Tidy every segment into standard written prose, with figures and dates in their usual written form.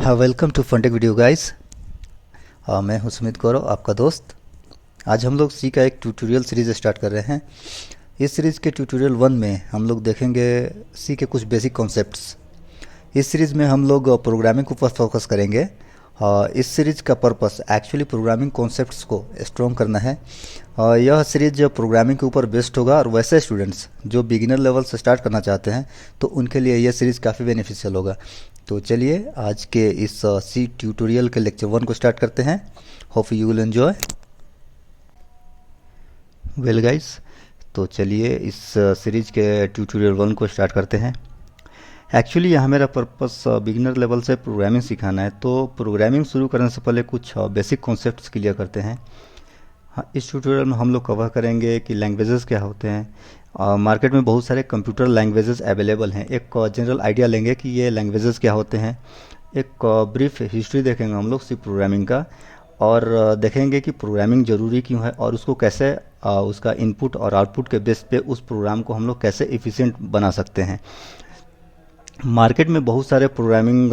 हाँ, welcome to FunTech video guys. मैं हूं सुमित गौरव, आपका दोस्त। आज हम लोग सी का एक ट्यूटोरियल सीरीज़ स्टार्ट कर रहे हैं। इस सीरीज़ के ट्यूटोरियल 1 में हम लोग देखेंगे सी के कुछ बेसिक कॉन्सेप्ट्स। इस सीरीज़ में हम लोग प्रोग्रामिंग के ऊपर फोकस करेंगे। इस सीरीज़ का पर्पस एक्चुअली प्रोग्रामिंग कॉन्सेप्ट्स को स्ट्रॉन्ग करना है। यह सीरीज प्रोग्रामिंग के ऊपर बेस्ड होगा और वैसे स्टूडेंट्स जो बिगिनर लेवल से स्टार्ट करना चाहते हैं तो उनके लिए यह सीरीज़ काफ़ी बेनिफिशियल होगा। तो चलिए आज के इस सी ट्यूटोरियल के लेक्चर 1 को स्टार्ट करते हैं। Hope you will enjoy. Well guys, तो चलिए इस सीरीज के ट्यूटोरियल 1 को स्टार्ट करते हैं। एक्चुअली यहाँ मेरा पर्पस बिगिनर लेवल से प्रोग्रामिंग सिखाना है, तो प्रोग्रामिंग शुरू करने से पहले कुछ बेसिक कॉन्सेप्ट्स क्लियर करते हैं। हाँ, इस ट्यूटोरियल में हम लोग कवर करेंगे कि लैंग्वेजेस क्या होते हैं। मार्केट में बहुत सारे कंप्यूटर लैंग्वेजेस अवेलेबल हैं। एक जनरल आइडिया लेंगे कि ये लैंग्वेजेस क्या होते हैं। एक ब्रीफ हिस्ट्री देखेंगे हम लोग सी प्रोग्रामिंग का, और देखेंगे कि प्रोग्रामिंग ज़रूरी क्यों है और उसको कैसे उसका इनपुट और आउटपुट के बेस पे उस प्रोग्राम को हम लोग कैसे एफिशिएंट बना सकते हैं। मार्केट में बहुत सारे प्रोग्रामिंग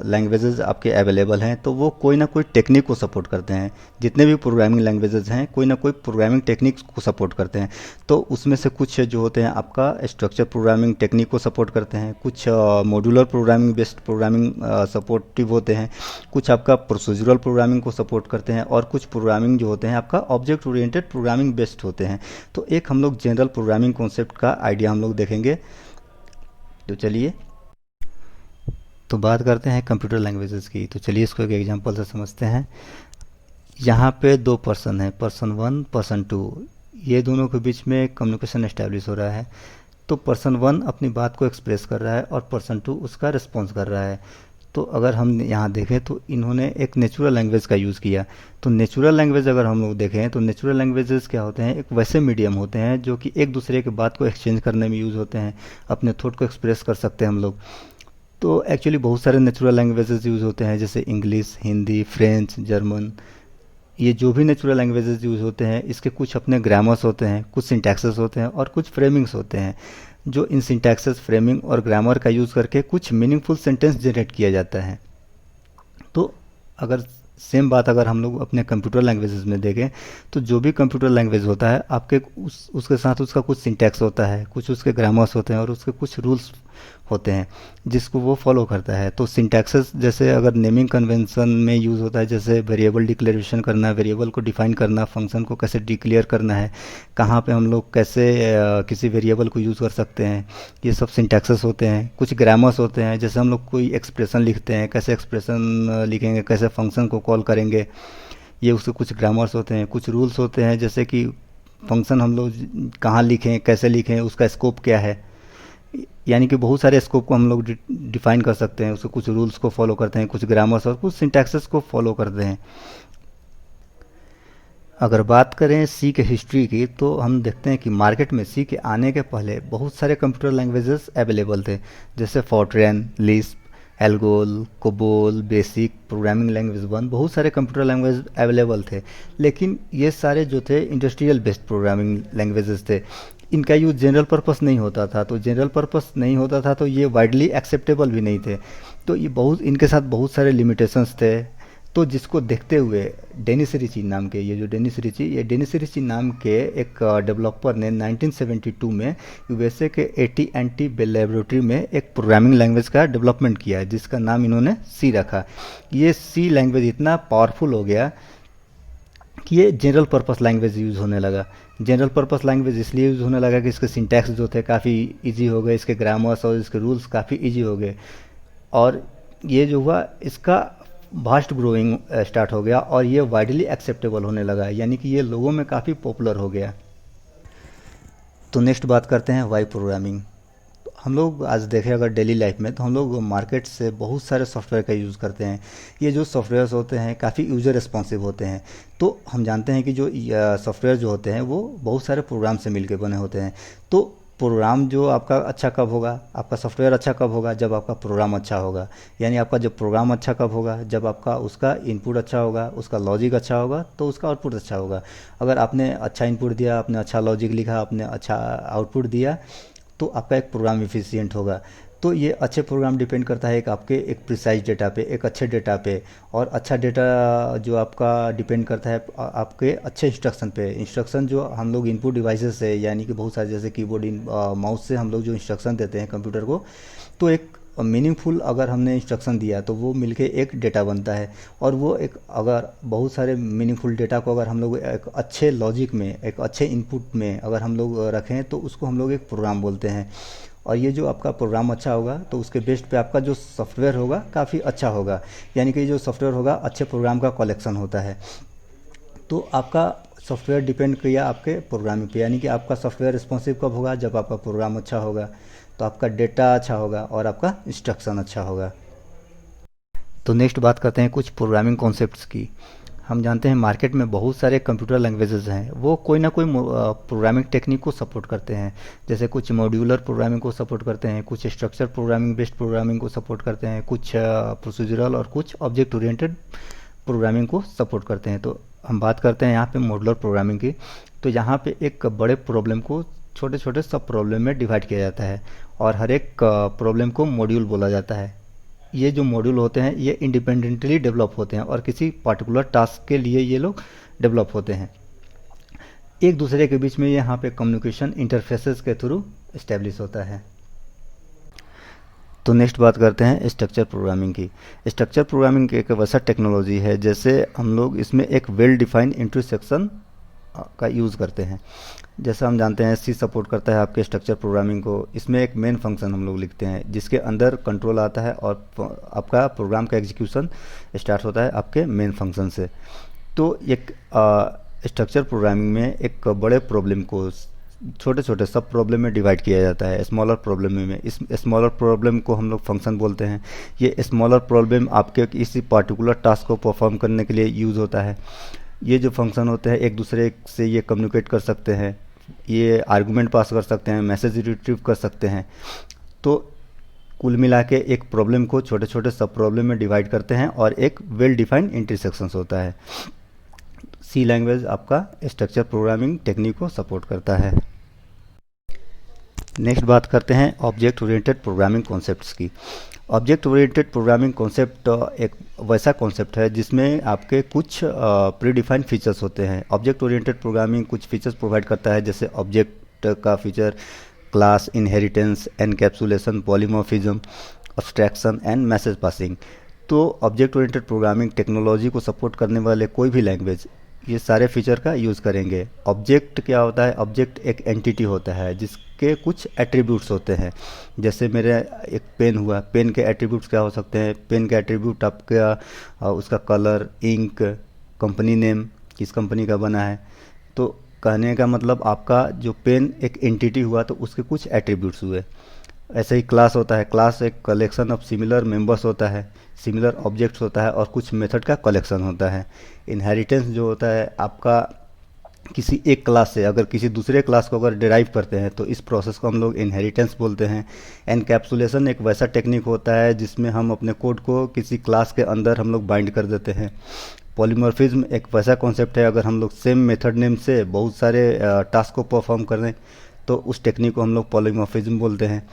लैंग्वेजेस आपके अवेलेबल हैं, तो वो कोई ना कोई टेक्निक को सपोर्ट करते हैं। जितने भी प्रोग्रामिंग लैंग्वेजेस हैं कोई ना कोई प्रोग्रामिंग टेक्निक को सपोर्ट करते हैं। तो उसमें से कुछ जो होते हैं आपका स्ट्रक्चर प्रोग्रामिंग टेक्निक को सपोर्ट करते हैं, कुछ modular programming based programming supportive होते हैं, कुछ आपका प्रोसीजरल प्रोग्रामिंग को सपोर्ट करते हैं, और कुछ प्रोग्रामिंग जो होते हैं आपका ऑब्जेक्ट ओरिएंटेड प्रोग्रामिंग बेस्ड होते हैं। तो एक हम लोग जनरल प्रोग्रामिंग कॉन्सेप्ट का आइडिया हम लोग देखेंगे। तो चलिए तो बात करते हैं कंप्यूटर लैंग्वेजेस की। तो चलिए इसको एक एग्जांपल से समझते हैं। यहाँ पे दो पर्सन है, पर्सन 1 पर्सन 2। ये दोनों के बीच में कम्युनिकेशन एस्टैब्लिश हो रहा है। तो पर्सन 1 अपनी बात को एक्सप्रेस कर रहा है और पर्सन 2 उसका रिस्पॉन्स कर रहा है। तो अगर हम यहाँ देखें तो इन्होंने एक नेचुरल लैंग्वेज का यूज़ किया। तो नेचुरल लैंग्वेज अगर हम लोग देखें तो नेचुरल लैंग्वेजेस क्या होते हैं, एक वैसे मीडियम होते हैं जो कि एक दूसरे के बात को एक्सचेंज करने में यूज़ होते हैं। अपने थॉट को एक्सप्रेस कर सकते हैं हम लोग। तो एक्चुअली बहुत सारे नेचुरल लैंग्वेजेस यूज़ होते हैं, जैसे इंग्लिश, हिंदी, फ्रेंच, जर्मन। ये जो भी नेचुरल लैंग्वेजेस यूज़ होते हैं इसके कुछ अपने ग्रामर्स होते हैं, कुछ सिंटैक्सेस होते हैं और कुछ फ्रेमिंग्स होते हैं। जो इन सिंटैक्सेस, फ्रेमिंग और ग्रामर का यूज़ करके कुछ मीनिंगफुल सेंटेंस जनरेट किया जाता है। तो अगर सेम बात अगर हम लोग अपने कंप्यूटर लैंग्वेजेस में देखें तो जो भी कंप्यूटर लैंग्वेज होता है आपके उसके साथ उसका कुछ सिंटैक्स होता है, कुछ उसके ग्रामर्स होते हैं और उसके कुछ रूल्स होते हैं जिसको वो फॉलो करता है। तो सिंटैक्सेस जैसे अगर नेमिंग कन्वेंशन में यूज़ होता है, जैसे वेरिएबल डिक्लेरेशन करना, वेरिएबल को डिफाइन करना, फंक्शन को कैसे डिक्लेयर करना है, कहाँ पे हम लोग कैसे किसी वेरिएबल को यूज़ कर सकते हैं, ये सब सिंटैक्सेस होते हैं। कुछ ग्रामर्स होते हैं, जैसे हम लोग कोई एक्सप्रेशन लिखते हैं, कैसे एक्सप्रेशन लिखेंगे, कैसे फंक्शन को कॉल करेंगे, ये उसके कुछ ग्रामर्स होते हैं। कुछ रूल्स होते हैं, जैसे कि फंक्शन हम लोग कहाँ लिखें, कैसे लिखें, उसका स्कोप क्या है। यानी कि बहुत सारे स्कोप को हम लोग डिफाइन कर सकते हैं। उसके कुछ रूल्स को फॉलो करते हैं, कुछ ग्रामर्स और कुछ सिंटैक्सेस को फॉलो करते हैं। अगर बात करें सी के हिस्ट्री की तो हम देखते हैं कि मार्केट में सी के आने के पहले बहुत सारे कंप्यूटर लैंग्वेजेस अवेलेबल थे, जैसे Fortran, Lisp, Algol, COBOL, BASIC, programming language 1, बहुत सारे कंप्यूटर लैंग्वेज अवेलेबल थे। लेकिन ये सारे जो थे इंडस्ट्रियल बेस्ड प्रोग्रामिंग लैंग्वेजेस थे। इनका यूज़ जनरल पर्पस नहीं होता था, तो जनरल पर्पस नहीं होता था तो ये वाइडली एक्सेप्टेबल भी नहीं थे। तो ये बहुत, इनके साथ बहुत सारे लिमिटेशंस थे। तो जिसको देखते हुए डेनिस रिची नाम के, ये जो डेनिस रिची नाम के एक डेवलपर ने 1972 में यूएसए के AT&T बेल लेबोरेटरी में एक प्रोग्रामिंग लैंग्वेज का डेवलपमेंट किया है, जिसका नाम इन्होंने सी रखा। ये सी लैंग्वेज इतना पावरफुल हो गया कि ये जनरल पर्पस लैंग्वेज यूज़ होने लगा। जनरल पर्पस लैंग्वेज इसलिए यूज़ होने लगा कि इसके सिंटैक्स जो थे काफ़ी इजी हो गए, इसके ग्रामर्स और इसके रूल्स काफ़ी इजी हो गए, और ये जो हुआ इसका फास्ट ग्रोइंग स्टार्ट हो गया और ये वाइडली एक्सेप्टेबल होने लगा, यानी कि ये लोगों में काफ़ी पॉपुलर हो गया। तो नेक्स्ट बात करते हैं वाई प्रोग्रामिंग। तो हम लोग आज देखें अगर डेली लाइफ में, तो हम लोग मार्केट से बहुत सारे सॉफ्टवेयर का यूज़ करते हैं। ये जो सॉफ्टवेयर्स होते हैं काफ़ी यूज़र रिस्पॉन्सिव होते हैं। तो हम जानते हैं कि जो सॉफ्टवेयर जो होते हैं वो बहुत सारे प्रोग्राम से मिलकर बने होते हैं। तो प्रोग्राम जो आपका अच्छा कब होगा, आपका सॉफ्टवेयर अच्छा कब होगा, जब आपका प्रोग्राम अच्छा होगा। यानी आपका जब प्रोग्राम अच्छा कब होगा, जब आपका उसका इनपुट अच्छा होगा, उसका लॉजिक अच्छा होगा, तो उसका आउटपुट अच्छा होगा। अगर आपने अच्छा इनपुट दिया, आपने अच्छा लॉजिक लिखा, आपने अच्छा आउटपुट दिया, तो आपका एक प्रोग्राम एफिशिएंट होगा। तो ये अच्छे प्रोग्राम डिपेंड करता है एक आपके एक प्रिसाइज डेटा पे, एक अच्छे डेटा पे। और अच्छा डेटा जो आपका डिपेंड करता है आपके अच्छे इंस्ट्रक्शन पे। इंस्ट्रक्शन जो हम लोग इनपुट डिवाइसेस से, यानी कि बहुत सारे जैसे कीबोर्ड, माउस से हम लोग जो इंस्ट्रक्शन देते हैं कंप्यूटर को, तो एक मीनिंगफुल अगर हमने इंस्ट्रक्शन दिया तो वो मिलके एक डेटा बनता है। और वो एक अगर बहुत सारे मीनिंगफुल डेटा को अगर हम लोग एक अच्छे लॉजिक में, एक अच्छे इनपुट में अगर हम लोग रखें तो उसको हम लोग एक प्रोग्राम बोलते हैं। और ये जो आपका प्रोग्राम अच्छा होगा तो उसके बेस पे आपका जो सॉफ्टवेयर होगा काफ़ी अच्छा होगा। यानी कि जो सॉफ्टवेयर होगा अच्छे प्रोग्राम का कलेक्शन होता है। तो आपका सॉफ्टवेयर डिपेंड किया आपके प्रोग्रामिंग पे, यानी कि आपका सॉफ्टवेयर रिस्पॉन्सिव कब होगा, जब आपका प्रोग्राम अच्छा होगा, तो आपका डेटा अच्छा होगा और आपका इंस्ट्रक्शन अच्छा होगा। तो नेक्स्ट बात करते हैं कुछ प्रोग्रामिंग कॉन्सेप्ट्स की। हम जानते हैं मार्केट में बहुत सारे कंप्यूटर लैंग्वेजेस हैं, वो कोई ना कोई प्रोग्रामिंग टेक्निक को सपोर्ट करते हैं। जैसे कुछ मॉड्यूलर प्रोग्रामिंग को सपोर्ट करते हैं, कुछ स्ट्रक्चर प्रोग्रामिंग बेस्ड प्रोग्रामिंग को सपोर्ट करते हैं, कुछ प्रोसीजरल और कुछ ऑब्जेक्ट ओरिएंटेड प्रोग्रामिंग को सपोर्ट करते हैं। तो हम बात करते हैं यहाँ पे मॉड्यूलर प्रोग्रामिंग की। तो यहाँ पे एक बड़े प्रॉब्लम को छोटे छोटे सब प्रॉब्लम में डिवाइड किया जाता है और हर एक प्रॉब्लम को मॉड्यूल बोला जाता है। ये जो मॉड्यूल होते हैं ये इंडिपेंडेंटली डेवलप होते हैं और किसी पर्टिकुलर टास्क के लिए ये लोग डेवलप होते हैं। एक दूसरे के बीच में यहाँ पे कम्युनिकेशन इंटरफेसेस के थ्रू इस्टेब्लिश होता है। तो नेक्स्ट बात करते हैं स्ट्रक्चर प्रोग्रामिंग की। स्ट्रक्चर प्रोग्रामिंग एक वैसा टेक्नोलॉजी है जैसे हम लोग इसमें एक वेल डिफाइंड इंटरसेक्शन का यूज़ करते हैं। जैसा हम जानते हैं सी सपोर्ट करता है आपके स्ट्रक्चर प्रोग्रामिंग को। इसमें एक मेन फंक्शन हम लोग लिखते हैं जिसके अंदर कंट्रोल आता है और आपका प्रोग्राम का एग्जीक्यूशन स्टार्ट होता है आपके मेन फंक्शन से। तो एक स्ट्रक्चर प्रोग्रामिंग में एक बड़े प्रॉब्लम को छोटे छोटे सब प्रॉब्लम में डिवाइड किया जाता है, स्मॉलर प्रॉब्लम में। इस स्मॉलर प्रॉब्लम को हम लोग फंक्शन बोलते हैं। ये स्मॉलर प्रॉब्लम आपके किसी पार्टिकुलर टास्क को परफॉर्म करने के लिए यूज़ होता है। ये जो फंक्शन होते हैं एक दूसरे से ये कम्युनिकेट कर सकते हैं, ये आर्गुमेंट पास कर सकते हैं, मैसेज रिट्रीव कर सकते हैं। तो कुल मिला के एक प्रॉब्लम को छोटे छोटे सब प्रॉब्लम में डिवाइड करते हैं और एक वेल डिफाइंड इंटरसेक्शंस होता है। सी लैंग्वेज आपका स्ट्रक्चर प्रोग्रामिंग टेक्निक को सपोर्ट करता है। नेक्स्ट बात करते हैं ऑब्जेक्ट ओरिएंटेड प्रोग्रामिंग कॉन्सेप्ट्स की। ऑब्जेक्ट ओरिएंटेड प्रोग्रामिंग कॉन्सेप्ट एक वैसा कॉन्सेप्ट है जिसमें आपके कुछ प्री डिफाइंड फीचर्स होते हैं। ऑब्जेक्ट ओरिएंटेड प्रोग्रामिंग कुछ फीचर्स प्रोवाइड करता है, जैसे ऑब्जेक्ट का feature, class, inheritance, encapsulation, polymorphism, abstraction and message passing. तो ऑब्जेक्ट ओरिएंटेड प्रोग्रामिंग टेक्नोलॉजी को सपोर्ट करने वाले कोई भी लैंग्वेज ये सारे फीचर का यूज़ करेंगे। ऑब्जेक्ट क्या होता है? ऑब्जेक्ट एक एंटिटी होता है जिसके कुछ एट्रीब्यूट्स होते हैं। जैसे मेरे एक पेन हुआ, पेन के एट्रीब्यूट्स क्या हो सकते हैं? पेन के एट्रीब्यूट आपका उसका कलर, इंक, कंपनी नेम, किस कंपनी का बना है। तो कहने का मतलब आपका जो पेन एक एंटिटी हुआ तो उसके कुछ एट्रीब्यूट्स हुए। ऐसे ही क्लास होता है, क्लास एक कलेक्शन ऑफ सिमिलर मेंबर्स होता है, सिमिलर ऑब्जेक्ट्स होता है और कुछ मेथड का कलेक्शन होता है। इनहेरिटेंस जो होता है आपका किसी एक क्लास से अगर किसी दूसरे क्लास को अगर डिराइव करते हैं तो इस प्रोसेस को हम लोग इनहेरिटेंस बोलते हैं। एनकैप्सुलेशन एक वैसा टेक्निक होता है जिसमें हम अपने कोड को किसी क्लास के अंदर हम लोग बाइंड कर देते हैं। पॉलीमॉर्फिज्म एक वैसा कॉन्सेप्ट है, अगर हम लोग सेम मेथड नेम से बहुत सारे टास्क को परफॉर्म कर दें तो उस टेक्निक को हम लोग पॉलीमॉर्फिज्म बोलते हैं।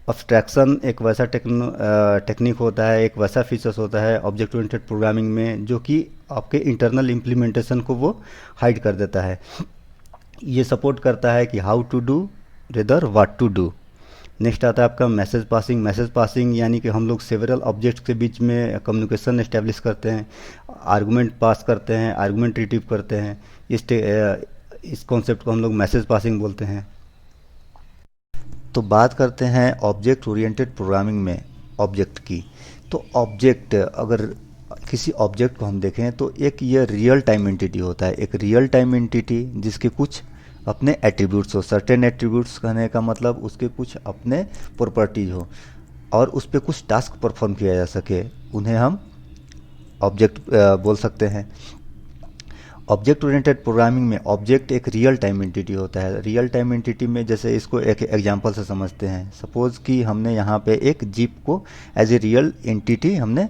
अब्स्ट्रैक्शन एक वैसा टेक्निक होता है, एक वैसा फीचर्स होता है ऑब्जेक्ट ओरिएंटेड प्रोग्रामिंग में जो कि आपके इंटरनल इम्प्लीमेंटेशन को वो हाइड कर देता है। ये सपोर्ट करता है कि how to do rather what to do. Next आता है आपका मैसेज पासिंग। मैसेज पासिंग यानी कि हम लोग सेवरल ऑब्जेक्ट्स के बीच में कम्युनिकेशन एस्टेब्लिश करते हैं, आर्गूमेंट पास करते हैं, आर्गूमेंट रिट्रीव करते हैं। इस कॉन्सेप्ट को हम लोग मैसेज पासिंग बोलते हैं। तो बात करते हैं ऑब्जेक्ट ओरिएंटेड प्रोग्रामिंग में ऑब्जेक्ट की। तो ऑब्जेक्ट, अगर किसी ऑब्जेक्ट को हम देखें तो एक ये रियल टाइम एंटिटी होता है, एक रियल टाइम एंटिटी जिसके कुछ अपने एट्रीब्यूट्स हो। सर्टेन एट्रीब्यूट्स कहने का मतलब उसके कुछ अपने प्रॉपर्टीज हो और उस पर कुछ टास्क परफॉर्म किया जा सके, उन्हें हम ऑब्जेक्ट बोल सकते हैं। ऑब्जेक्ट ओरिएंटेड प्रोग्रामिंग में ऑब्जेक्ट एक रियल टाइम एंटिटी होता है। रियल टाइम एंटिटी में जैसे इसको एक एग्जांपल से समझते हैं। सपोज कि हमने यहाँ पे एक जीप को एज ए रियल एंटिटी हमने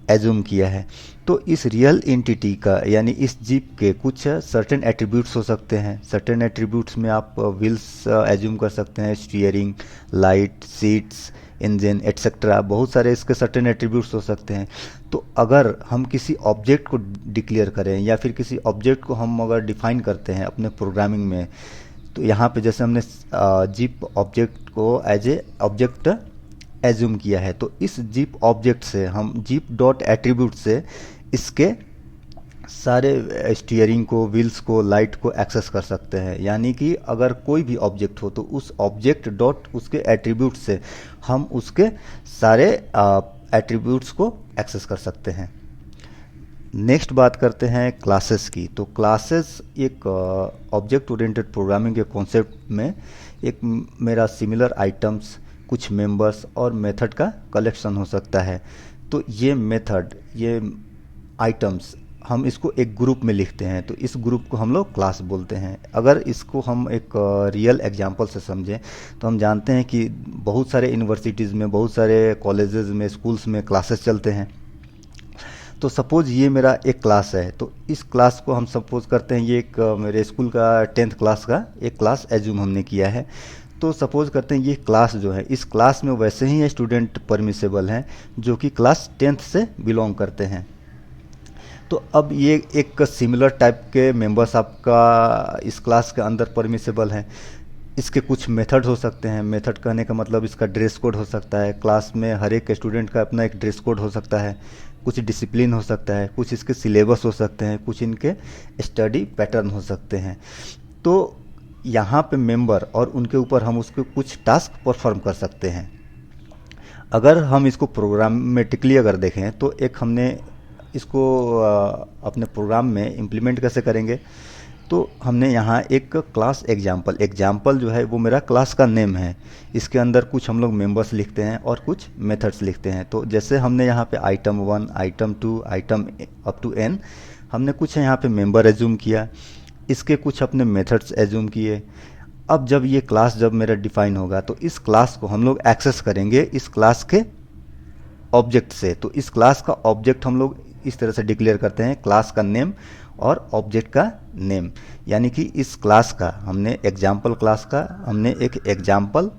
एज्यूम किया है। तो इस रियल एंटिटी का यानी इस जीप के कुछ सर्टेन एट्रीब्यूट्स हो सकते हैं। सर्टेन एट्रीब्यूट्स में आप व्हील्स एज्यूम कर सकते हैं, steering, light, seats, engine etcetera, बहुत सारे इसके सर्टेन एट्रीब्यूट्स हो सकते हैं। तो अगर हम किसी ऑब्जेक्ट को डिक्लेयर करें या फिर किसी ऑब्जेक्ट को हम अगर डिफाइन करते हैं अपने प्रोग्रामिंग में, तो यहाँ पे जैसे हमने जीप ऑब्जेक्ट को एज ए ऑब्जेक्ट एज्यूम किया है, तो इस जीप ऑब्जेक्ट से हम जीप डॉट एट्रीब्यूट से इसके सारे स्टीयरिंग को, व्हील्स को, लाइट को एक्सेस कर सकते हैं। यानी कि अगर कोई भी ऑब्जेक्ट हो तो उस ऑब्जेक्ट डॉट उसके एट्रीब्यूट से हम उसके सारे एट्रीब्यूट्स को एक्सेस कर सकते हैं। नेक्स्ट बात करते हैं क्लासेस की। तो क्लासेस एक ऑब्जेक्ट ओरिएंटेड प्रोग्रामिंग के कॉन्सेप्ट में एक मेरा सिमिलर आइटम्स, कुछ मेंबर्स और मेथड का कलेक्शन हो सकता है। तो ये मेथड, ये आइटम्स, हम इसको एक ग्रुप में लिखते हैं, तो इस ग्रुप को हम लोग क्लास बोलते हैं। अगर इसको हम एक रियल एग्जांपल से समझें तो हम जानते हैं कि बहुत सारे यूनिवर्सिटीज़ में, बहुत सारे कॉलेजेस में, स्कूल्स में क्लासेस चलते हैं। तो सपोज़ ये मेरा एक क्लास है, तो इस क्लास को हम सपोज़ करते हैं ये एक मेरे स्कूल का 10th क्लास का एक क्लास एज्यूम हमने किया है। तो सपोज़ करते हैं ये क्लास जो है, इस क्लास में वैसे ही स्टूडेंट परमिसेबल हैं जो कि क्लास 10th से बिलोंग करते हैं। तो अब ये एक सिमिलर टाइप के मेंबर्स आपका इस क्लास के अंदर परमिसेबल हैं। इसके कुछ मेथड हो सकते हैं। मेथड कहने का मतलब इसका ड्रेस कोड हो सकता है। क्लास में हर एक स्टूडेंट का अपना एक ड्रेस कोड हो सकता है। कुछ डिसिप्लिन हो सकता है, कुछ इसके सिलेबस हो सकते हैं, कुछ इनके स्टडी पैटर्न हो सकते हैं। तो यहाँ पे मेंबर और उनके ऊपर हम उसके कुछ टास्क परफॉर्म कर सकते हैं। अगर हम इसको प्रोग्रामेटिकली अगर देखें तो एक हमने इसको अपने प्रोग्राम में इम्प्लीमेंट कैसे करेंगे, तो हमने यहाँ एक क्लास एग्जाम्पल जो है वो मेरा क्लास का नेम है। इसके अंदर कुछ हम लोग मेंबर्स लिखते हैं और कुछ मेथड्स लिखते हैं। तो जैसे हमने यहाँ पे item 1, item 2, item up to n, हमने कुछ यहाँ पे मेंबर एज्यूम किया, इसके कुछ अपने मेथड्स एज्यूम किए। अब जब ये क्लास जब मेरा डिफाइन होगा तो इस क्लास को हम लोग एक्सेस करेंगे इस क्लास के ऑब्जेक्ट से। तो इस क्लास का ऑब्जेक्ट हम लोग इस तरह से डिक्लेयर करते हैं, क्लास का नेम और ऑब्जेक्ट का नेम। यानी कि इस क्लास का हमने एग्जाम्पल, क्लास का हमने एक एग्जाम्पल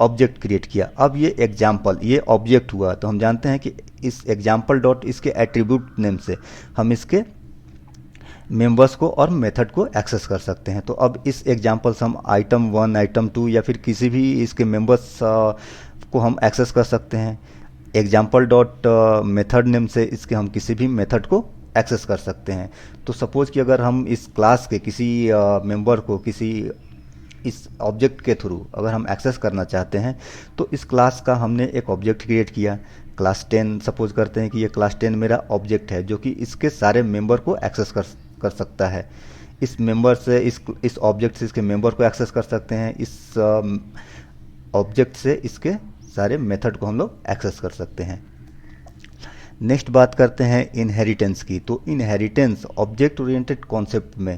ऑब्जेक्ट क्रिएट किया। अब ये एग्जाम्पल, ये ऑब्जेक्ट हुआ, तो हम जानते हैं कि इस एग्जाम्पल डॉट इसके एट्रीब्यूट नेम से हम इसके मेंबर्स को और मेथड को एक्सेस कर सकते हैं। तो अब इस एग्जाम्पल से हम आइटम 1, आइटम 2 या फिर किसी भी इसके मेंबर्स को हम एक्सेस कर सकते हैं। एग्जाम्पल डॉट मेथड नेम से इसके हम किसी भी मेथड को एक्सेस कर सकते हैं। तो सपोज़ कि अगर हम इस क्लास के किसी मेंबर को किसी इस ऑब्जेक्ट के थ्रू अगर हम एक्सेस करना चाहते हैं, तो इस क्लास का हमने एक ऑब्जेक्ट क्रिएट किया, क्लास 10। सपोज करते हैं कि ये क्लास 10 मेरा ऑब्जेक्ट है जो कि इसके सारे मेंबर को एक्सेस कर सकता है। इस मेंबर से इस ऑब्जेक्ट से इसके मेंबर को एक्सेस कर सकते हैं, इस ऑब्जेक्ट से इसके सारे मेथड को हम लोग एक्सेस कर सकते हैं। नेक्स्ट बात करते हैं इनहेरिटेंस की। तो इनहेरिटेंस ऑब्जेक्ट ओरिएंटेड कॉन्सेप्ट में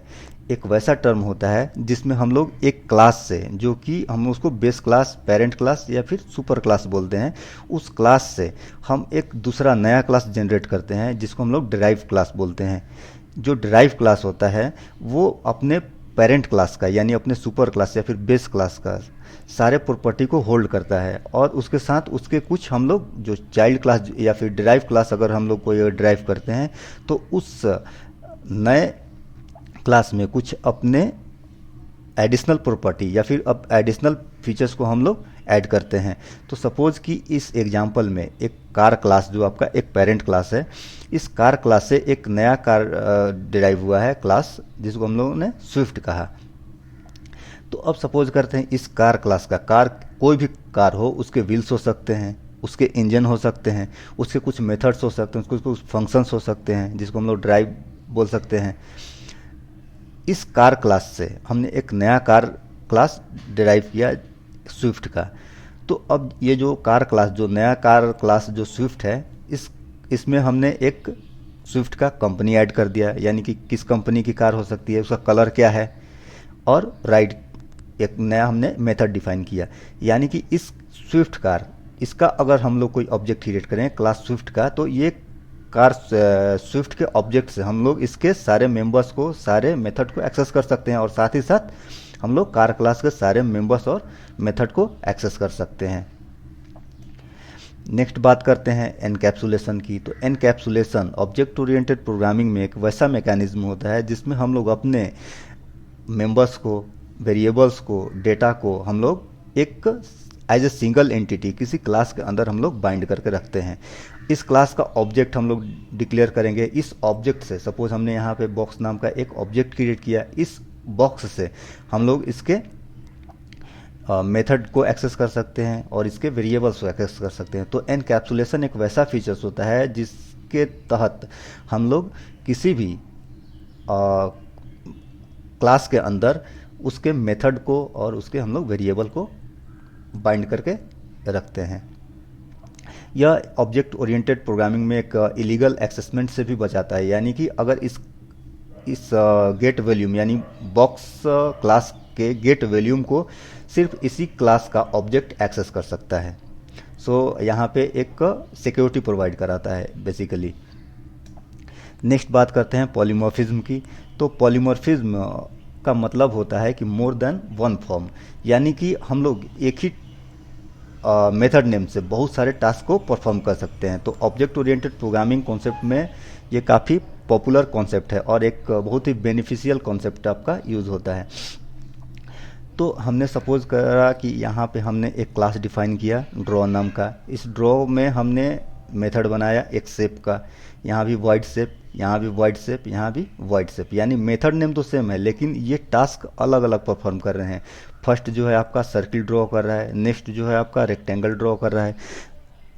एक वैसा टर्म होता है जिसमें हम लोग एक क्लास से, जो कि हम उसको बेस क्लास, पेरेंट क्लास या फिर सुपर क्लास बोलते हैं, उस क्लास से हम एक दूसरा नया क्लास जनरेट करते हैं जिसको हम लोग डिराइव क्लास बोलते हैं। जो डिराइव क्लास होता है वो अपने पेरेंट क्लास का यानी अपने सुपर क्लास या फिर बेस क्लास का सारे प्रॉपर्टी को होल्ड करता है, और उसके साथ उसके कुछ हम लोग जो चाइल्ड क्लास या फिर डिराइव क्लास अगर हम लोग कोई डिराइव करते हैं तो उस नए क्लास में कुछ अपने एडिशनल प्रॉपर्टी या फिर अब एडिशनल फीचर्स को हम लोग ऐड करते हैं। तो सपोज कि इस एग्जांपल में एक कार क्लास जो आपका एक पेरेंट क्लास है, इस कार क्लास से एक नया कार डिराइव हुआ है क्लास जिसको हम लोगों ने स्विफ्ट कहा। तो अब सपोज करते हैं इस कार क्लास का, कार कोई भी कार हो, उसके व्हील्स हो सकते हैं, उसके इंजन हो सकते हैं, उसके कुछ मेथड्स हो सकते हैं, उसके कुछ फंक्शंस हो सकते हैं जिसको हम लोग ड्राइव बोल सकते हैं। इस कार क्लास से हमने एक नया कार क्लास डिराइव किया स्विफ्ट का। तो अब ये जो कार क्लास, जो नया कार क्लास जो स्विफ्ट है, इसमें हमने एक स्विफ्ट का कंपनी ऐड कर दिया, यानी कि किस कंपनी की कार हो सकती है, उसका कलर क्या है, और राइड एक नया हमने मेथड डिफाइन किया। यानी कि इस स्विफ्ट कार, इसका अगर हम लोग कोई ऑब्जेक्ट क्रिएट करें क्लास स्विफ्ट का, तो ये कार स्विफ्ट के ऑब्जेक्ट से हम लोग इसके सारे मेंबर्स को, सारे मेथड को एक्सेस कर सकते हैं, और साथ ही साथ हम लोग कार क्लास के सारे मेंबर्स और मेथड को एक्सेस कर सकते हैं। नेक्स्ट बात करते हैं एनकैप्सुलेशन की। तो एनकैप्सुलेशन ऑब्जेक्ट ओरिएंटेड प्रोग्रामिंग में एक वैसा मैकेनिज्म होता है जिसमें हम लोग अपने मेंबर्स को, वेरिएबल्स को, डेटा को हम लोग एक एज ए सिंगल एंटिटी किसी क्लास के अंदर हम लोग बाइंड करके रखते हैं। इस क्लास का ऑब्जेक्ट हम लोग डिक्लेयर करेंगे। इस ऑब्जेक्ट से सपोज हमने यहाँ पे बॉक्स नाम का एक ऑब्जेक्ट क्रिएट किया, इस बॉक्स से हम लोग इसके मेथड को एक्सेस कर सकते हैं और इसके वेरिएबल्स को एक्सेस कर सकते हैं। तो एनकैप्सुलेशन एक वैसा फीचर्स होता है जिसके तहत हम लोग किसी भी क्लास के अंदर उसके मेथड को और उसके हम लोग वेरिएबल को बाइंड करके रखते हैं। यह ऑब्जेक्ट ओरिएंटेड प्रोग्रामिंग में एक इलीगल एक्सेसमेंट से भी बचाता है, यानी कि अगर इस गेट वैल्यूम यानी बॉक्स क्लास के गेट वैल्यूम को सिर्फ इसी क्लास का ऑब्जेक्ट एक्सेस कर सकता है। सो यहाँ पे एक सिक्योरिटी प्रोवाइड कराता है बेसिकली। नेक्स्ट बात करते हैं पॉलीमॉर्फिज्म की। तो पॉलीमॉर्फिज्म का मतलब होता है कि मोर देन वन फॉर्म, यानी कि हम लोग एक ही मेथड नेम से बहुत सारे टास्क को परफॉर्म कर सकते हैं। तो ऑब्जेक्ट ओरिएंटेड प्रोग्रामिंग कॉन्सेप्ट में ये काफ़ी पॉपुलर कॉन्सेप्ट है और एक बहुत ही बेनिफिशियल कॉन्सेप्ट आपका यूज़ होता है। तो हमने सपोज करा कि यहाँ पे हमने एक क्लास डिफाइन किया ड्रॉ नाम का। इस ड्रॉ में हमने मेथड बनाया एक शेप का, यहाँ भी वाइड शेप, यहाँ भी वाइड शेप, यहाँ भी वाइड शेप, यानी मेथड नेम तो सेम है लेकिन ये टास्क अलग अलग परफॉर्म कर रहे हैं। फर्स्ट जो है आपका सर्किल ड्रॉ कर रहा है, नेक्स्ट जो है आपका रेक्टेंगल ड्रॉ कर रहा है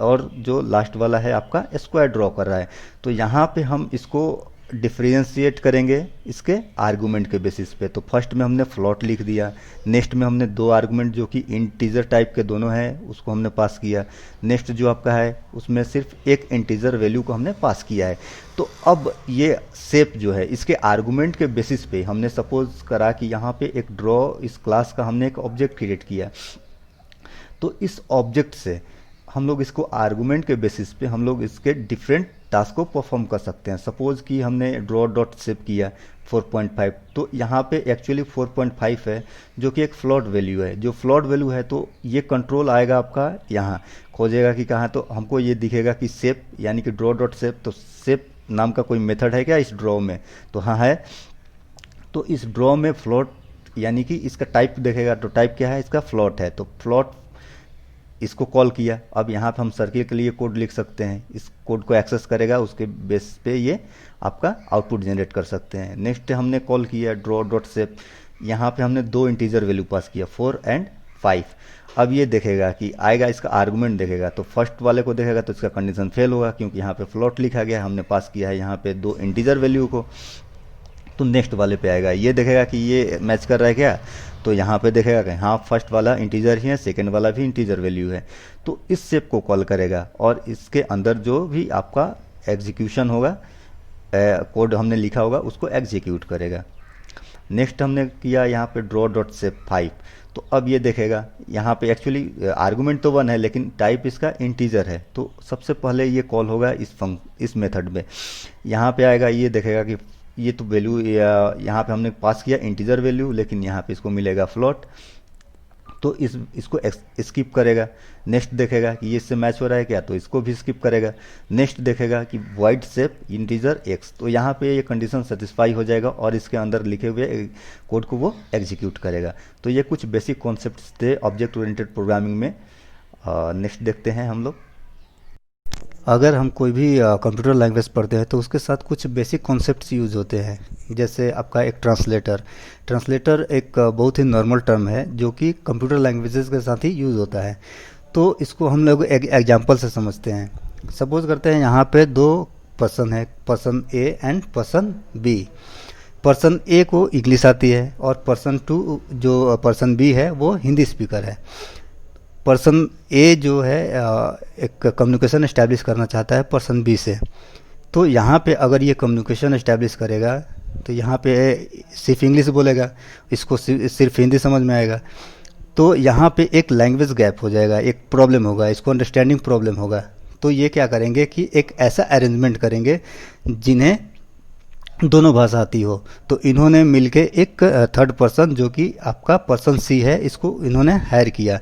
और जो लास्ट वाला है आपका स्क्वायर ड्रॉ कर रहा है। तो यहाँ पे हम इसको डिफ्रेंशिएट करेंगे इसके आर्गूमेंट के बेसिस पे। तो फर्स्ट में हमने फ्लोट लिख दिया, नेक्स्ट में हमने दो आर्गूमेंट जो कि इंटीजर टाइप के दोनों हैं उसको हमने पास किया, नेक्स्ट जो आपका है उसमें सिर्फ एक इंटीजर वैल्यू को हमने पास किया है। तो अब ये शेप जो है इसके आर्गूमेंट के बेसिस पे हमने सपोज करा कि यहाँ पे एक ड्रॉ इस क्लास का हमने एक ऑब्जेक्ट क्रिएट किया। तो इस ऑब्जेक्ट से हम लोग इसको आर्गूमेंट के बेसिस पे हम लोग इसके डिफरेंट टास्क को परफॉर्म कर सकते हैं। सपोज कि हमने ड्रॉ डॉट शेप किया 4.5, तो यहाँ पे एक्चुअली 4.5 है जो कि एक फ्लोट वैल्यू है। जो फ्लोट वैल्यू है तो ये कंट्रोल आएगा आपका, यहाँ खोजेगा कि कहाँ, तो हमको ये दिखेगा कि शेप यानी कि ड्रॉ डॉट शेप। तो शेप नाम का कोई मेथड है क्या इस ड्रॉ में? तो हाँ है। तो इस ड्रॉ में फ्लोट यानी कि इसका टाइप देखेगा, तो टाइप क्या है इसका? फ्लोट है। तो फ्लोट इसको कॉल किया। अब यहाँ पे हम सर्किल के लिए कोड लिख सकते हैं, इस कोड को एक्सेस करेगा, उसके बेस पे ये आपका आउटपुट जनरेट कर सकते हैं। नेक्स्ट हमने कॉल किया ड्रॉ डॉट शेप, यहाँ पे हमने दो इंटीजर वैल्यू पास किया 4 और 5। अब ये देखेगा कि आएगा, इसका आर्गुमेंट देखेगा, तो फर्स्ट वाले को देखेगा तो इसका कंडीशन फेल होगा क्योंकि यहाँ पे फ्लोट लिखा गया है, हमने पास किया है यहाँ पे दो इंटीजर वैल्यू को। तो नेक्स्ट वाले पे आएगा, ये देखेगा कि ये मैच कर रहा है क्या, तो यहाँ पे देखेगा कि हाँ फर्स्ट वाला इंटीजर ही है, सेकंड वाला भी इंटीजर वैल्यू है। तो इस शेप को कॉल करेगा और इसके अंदर जो भी आपका एग्जीक्यूशन होगा, कोड हमने लिखा होगा उसको एग्जीक्यूट करेगा। नेक्स्ट हमने किया यहाँ पे ड्रॉ डॉट शेप 5। तो अब ये देखेगा यहाँ पे एक्चुअली आर्गुमेंट तो 1 है लेकिन टाइप इसका इंटीजर है। तो सबसे पहले ये कॉल होगा इस मेथड में। यहाँ पे आएगा, ये देखेगा कि ये तो वैल्यू यहाँ पे हमने पास किया इंटीजर वैल्यू लेकिन यहाँ पे इसको मिलेगा फ्लोट, तो इसको स्किप करेगा। नेक्स्ट देखेगा कि ये इससे मैच हो रहा है क्या, तो इसको भी स्किप करेगा। नेक्स्ट देखेगा कि वाइड शेप इंटीजर x, तो यहाँ पे ये कंडीशन सेटिस्फाई हो जाएगा और इसके अंदर लिखे हुए कोड को वो एग्जीक्यूट करेगा। तो ये कुछ बेसिक कॉन्सेप्ट्स थे ऑब्जेक्ट ओरिएंटेड प्रोग्रामिंग में। नेक्स्ट देखते हैं हम लोग। अगर हम कोई भी कंप्यूटर लैंग्वेज पढ़ते हैं तो उसके साथ कुछ बेसिक कॉन्सेप्ट्स यूज़ होते हैं। जैसे आपका एक ट्रांसलेटर एक बहुत ही नॉर्मल टर्म है जो कि कंप्यूटर लैंग्वेजेस के साथ ही यूज़ होता है। तो इसको हम लोग एक एग्जांपल से समझते हैं। सपोज करते हैं यहाँ पे दो पर्सन है, person A and person B. Person A को इंग्लिश आती है और पर्सन टू जो पर्सन बी है वो हिंदी स्पीकर है। पर्सन ए जो है एक कम्युनिकेशन इस्टेब्लिश करना चाहता है पर्सन बी से। तो यहाँ पे अगर ये कम्युनिकेशन इस्टेब्लिश करेगा तो यहाँ पे सिर्फ इंग्लिश बोलेगा, इसको सिर्फ हिंदी समझ में आएगा। तो यहाँ पे एक लैंग्वेज गैप हो जाएगा, एक प्रॉब्लम होगा, इसको अंडरस्टैंडिंग प्रॉब्लम होगा। तो ये क्या करेंगे कि एक ऐसा अरेंजमेंट करेंगे जिन्हें दोनों भाषा आती हो। तो इन्होंने मिलके एक थर्ड पर्सन जो कि आपका पर्सन सी है, इसको इन्होंने हायर किया।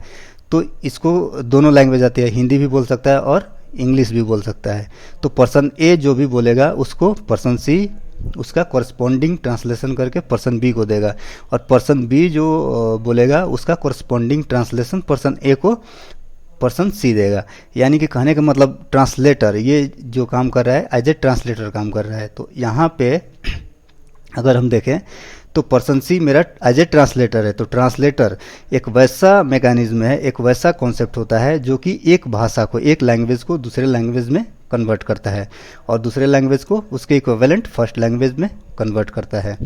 तो इसको दोनों लैंग्वेज आती है, हिंदी भी बोल सकता है और इंग्लिश भी बोल सकता है। तो पर्सन ए जो भी बोलेगा उसको पर्सन सी उसका कॉरस्पॉन्डिंग ट्रांसलेशन करके पर्सन बी को देगा, और पर्सन बी जो बोलेगा उसका कॉरस्पॉन्डिंग ट्रांसलेशन पर्सन ए को पर्सन सी देगा। यानी कि कहने का मतलब ट्रांसलेटर ये जो काम कर रहा है एज ए ट्रांसलेटर काम कर रहा है। तो यहाँ पे अगर हम देखें तो पर्सन सी मेरा एज ए ट्रांसलेटर है। तो ट्रांसलेटर एक वैसा मैकेनिज्म है, एक वैसा कॉन्सेप्ट होता है जो कि एक भाषा को, एक लैंग्वेज को दूसरे लैंग्वेज में कन्वर्ट करता है और दूसरे लैंग्वेज को उसके इक्विवेलेंट फर्स्ट लैंग्वेज में कन्वर्ट करता है।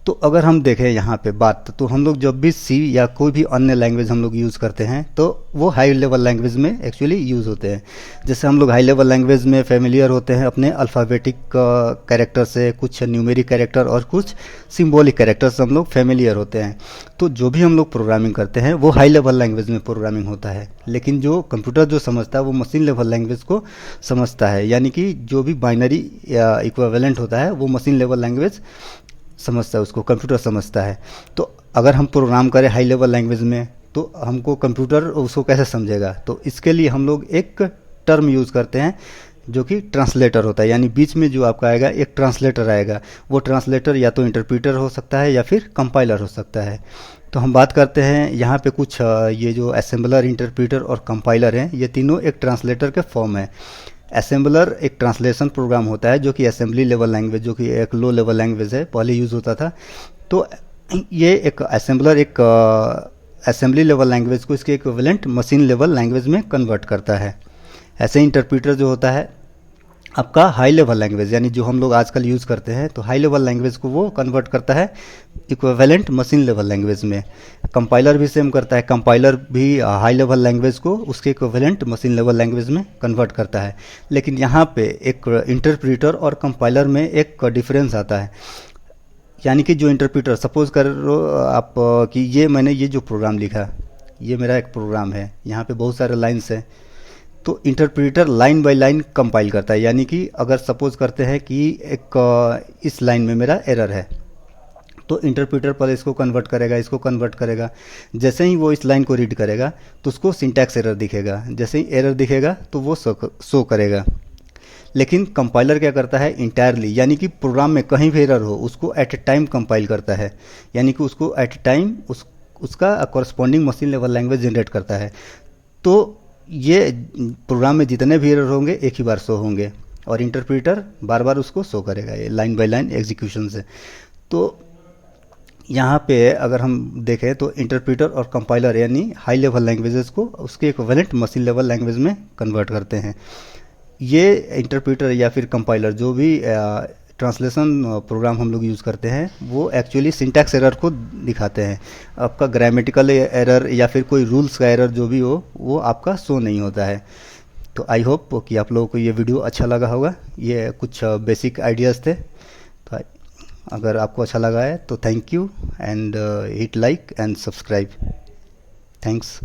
तो अगर हम देखें यहाँ पे बात, तो हम लोग जब भी सी या कोई भी अन्य लैंग्वेज हम लोग यूज़ करते हैं तो वो हाई लेवल लैंग्वेज में एक्चुअली यूज़ होते हैं। जैसे हम लोग हाई लेवल लैंग्वेज में फेमिलियर होते हैं अपने अल्फ़ाबेटिक कैरेक्टर से, कुछ न्यूमेरिक कैरेक्टर और कुछ सिंबॉलिक कैरेक्टर से हम लोग फेमिलियर होते हैं। तो जो भी हम लोग प्रोग्रामिंग करते हैं वो हाई लेवल लैंग्वेज में प्रोग्रामिंग होता है, लेकिन जो कंप्यूटर जो समझता है वो मशीन लेवल लैंग्वेज को समझता है। यानी कि जो भी बाइनरी या इक्विवेलेंट होता है वो मशीन लेवल लैंग्वेज समझता है, उसको कंप्यूटर समझता है। तो अगर हम प्रोग्राम करें हाई लेवल लैंग्वेज में तो हमको कंप्यूटर उसको कैसे समझेगा? तो इसके लिए हम लोग एक टर्म यूज़ करते हैं जो कि ट्रांसलेटर होता है। यानी बीच में जो आपका आएगा एक ट्रांसलेटर आएगा, वो ट्रांसलेटर या तो इंटरप्रीटर हो सकता है या फिर कंपाइलर हो सकता है। तो हम बात करते हैं यहाँ पे कुछ ये जो असेंबलर, इंटरप्रीटर और कंपाइलर हैं, ये तीनों एक ट्रांसलेटर के फॉर्म है। असेंबलर एक ट्रांसलेशन प्रोग्राम होता है जो कि असेंबली लेवल लैंग्वेज, जो कि एक लो लेवल लैंग्वेज है, पहले यूज़ होता था। तो ये एक असेंबलर एक असेंबली लेवल लैंग्वेज को इसके इक्विवेलेंट मशीन लेवल लैंग्वेज में कन्वर्ट करता है। ऐसे इंटरप्रीटर जो होता है आपका हाई लेवल लैंग्वेज, यानी जो हम लोग आजकल यूज़ करते हैं, तो हाई लेवल लैंग्वेज को वो कन्वर्ट करता है इक्विवेलेंट मशीन लेवल लैंग्वेज में। कंपाइलर भी सेम करता है, कंपाइलर भी हाई लेवल लैंग्वेज को उसके इक्विवेलेंट मशीन लेवल लैंग्वेज में कन्वर्ट करता है। लेकिन यहाँ पे एक इंटरप्रीटर और कंपाइलर में एक डिफरेंस आता है। यानी कि जो इंटरप्रीटर, सपोज करो आप कि ये मैंने ये जो प्रोग्राम लिखा, ये मेरा एक प्रोग्राम है, यहाँ पे बहुत सारे लाइन्स हैं। तो interpreter line by line compile करता है। यानी कि अगर सपोज करते हैं कि एक इस लाइन में मेरा एरर है, तो इंटरप्रीटर पहले इसको कन्वर्ट करेगा, इसको कन्वर्ट करेगा। जैसे ही वो इस लाइन को रीड करेगा तो उसको सिंटैक्स एरर दिखेगा, जैसे ही एरर दिखेगा तो वो शो करेगा। लेकिन कंपाइलर क्या करता है इंटायरली, यानी कि प्रोग्राम में कहीं भी एरर हो उसको एट ए टाइम कंपाइल करता है। यानी कि उसको एट ए टाइम उसका corresponding machine level language generate करता है। तो ये प्रोग्राम में जितने भी एरर होंगे एक ही बार शो होंगे और इंटरप्रीटर बार बार उसको शो करेगा, ये लाइन बाय लाइन एग्जीक्यूशन से। तो यहाँ पे अगर हम देखें तो इंटरप्रीटर और कंपाइलर यानी हाई लेवल लैंग्वेजेस को उसके इक्विवेलेंट मशीन लेवल लैंग्वेज में कन्वर्ट करते हैं। ये इंटरप्रीटर या फिर कंपाइलर जो भी ट्रांसलेशन प्रोग्राम हम लोग यूज़ करते हैं वो एक्चुअली सिंटैक्स एरर को दिखाते हैं। आपका ग्रामेटिकल एरर या फिर कोई रूल्स का एरर जो भी हो वो आपका शो नहीं होता है। तो आई होप कि आप लोगों को ये वीडियो अच्छा लगा होगा। ये कुछ बेसिक आइडियाज़ थे। तो अगर आपको अच्छा लगा है तो thank you and hit like and subscribe. Thanks.